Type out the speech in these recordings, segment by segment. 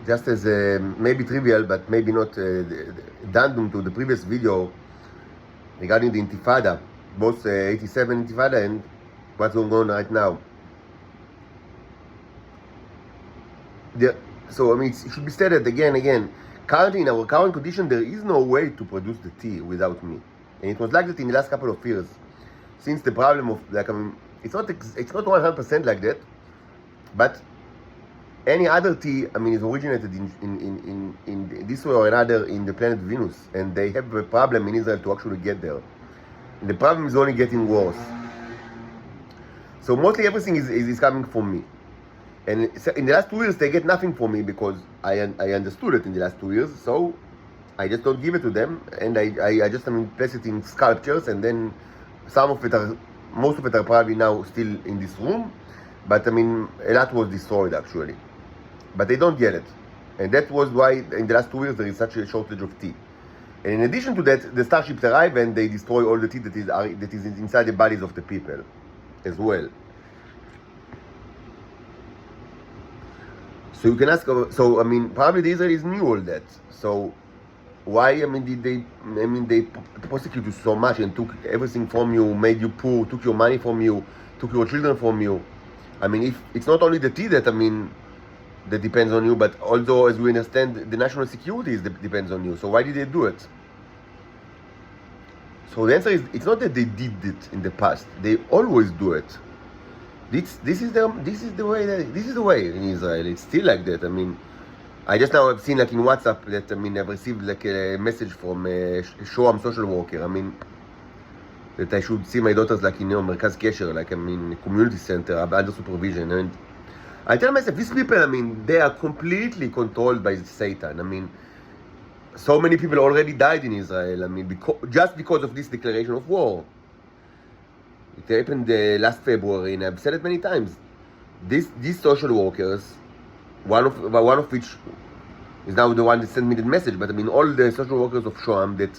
just as maybe trivial, but maybe not addendum to the previous video regarding the Intifada, both 87 Intifada and what's going on right now. So I mean, it should be stated again and again. Currently, in our current condition, there is no way to produce the tea without me, and it was like that in the last couple of years. Since the problem of like, I mean, it's not 100% like that, but any other tea, I mean, is originated in this way or another in the planet Venus, and they have a problem in Israel to actually get there. And the problem is only getting worse. So mostly everything is coming from me. And in the last 2 years, they get nothing from me because I understood it in the last 2 years. So I just don't give it to them, and I just place it in sculptures, and then most of it are probably now still in this room. But I mean, a lot was destroyed actually. But they don't get it. And that was why in the last 2 years there is such a shortage of tea. And in addition to that, the starships arrive and they destroy all the tea that is inside the bodies of the people as well. So you can ask, so I mean, probably the Israelis knew all that. So why, I mean, they persecuted you so much and took everything from you, made you poor, took your money from you, took your children from you. I mean, if it's not only the tea that, I mean, that depends on you, but also, as we understand, the national security depends on you. So why did they do it? So the answer is, it's not that they did it in the past. They always do it. This is the way in Israel. It's still like that. I mean, I just now have seen like in WhatsApp that, I mean, I've received like a message from a Shoam social worker. I mean, that I should see my daughters like in Merkaz Kesher, like, I mean, community center under supervision. And I tell myself, these people, I mean, they are completely controlled by Satan. I mean, so many people already died in Israel. I mean, just because of this declaration of war. It happened last February, and I've said it many times. These social workers, one of which is now the one that sent me the message, but I mean, all the social workers of Shoam that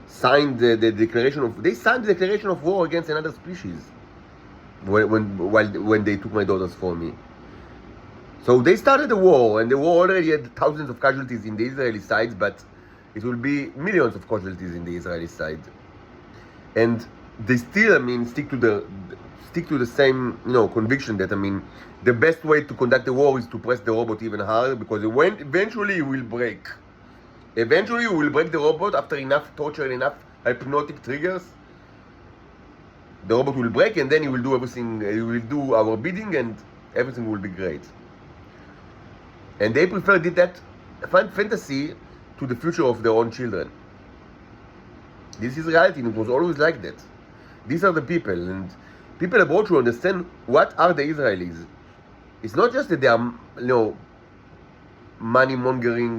signed the declaration of war against another species when they took my daughters from me. So they started the war, and the war already had thousands of casualties in the Israeli side, but it will be millions of casualties in the Israeli side. And they still, I mean, stick to the same, conviction that, I mean, the best way to conduct the war is to press the robot even harder, because eventually it will break. Eventually you will break the robot after enough torture and enough hypnotic triggers. The robot will break, and then he will do everything, he will do our bidding, and everything will be great. And they prefer that fantasy to the future of their own children. This is reality, and it was always like that. These are the people, and people abroad should understand what are the Israelis. It's not just that they are, money-mongering,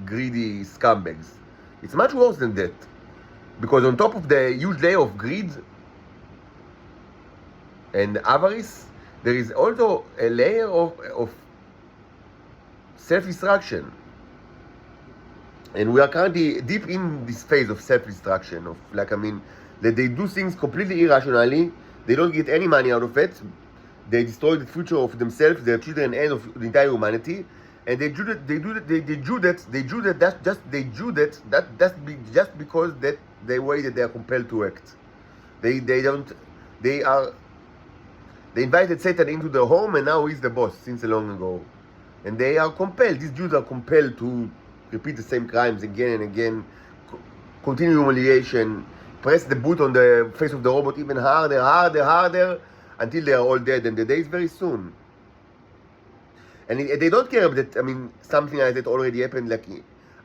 greedy scumbags. It's much worse than that. Because on top of the huge layer of greed and avarice, there is also a layer of self-destruction. And we are currently deep in this phase of self-destruction, of like, I mean, that they do things completely irrationally, they don't get any money out of it, they destroy the future of themselves, their children, and of the entire humanity, and they do that just because that the way that they are compelled to act. They invited Satan into their home, and now he's the boss since long ago. And they are compelled, these Jews are compelled to repeat the same crimes again and again, continue humiliation, press the boot on the face of the robot even harder, until they are all dead, and the day is very soon. And they don't care that, I mean, something like that already happened, like,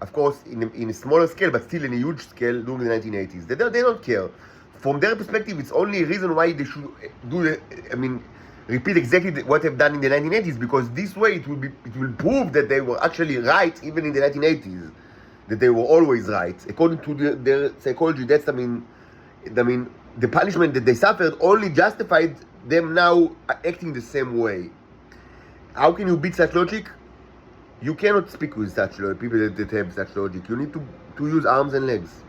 of course, in a smaller scale, but still in a huge scale during the 1980s. They don't care. From their perspective, it's only a reason why they should repeat exactly what they've done in the 1980s, because this way it will prove that they were actually right even in the 1980s, that they were always right. According to their psychology, that's, the punishment that they suffered only justified them now acting the same way. How can you beat such logic? You cannot speak with such people that have such logic. You need to use arms and legs.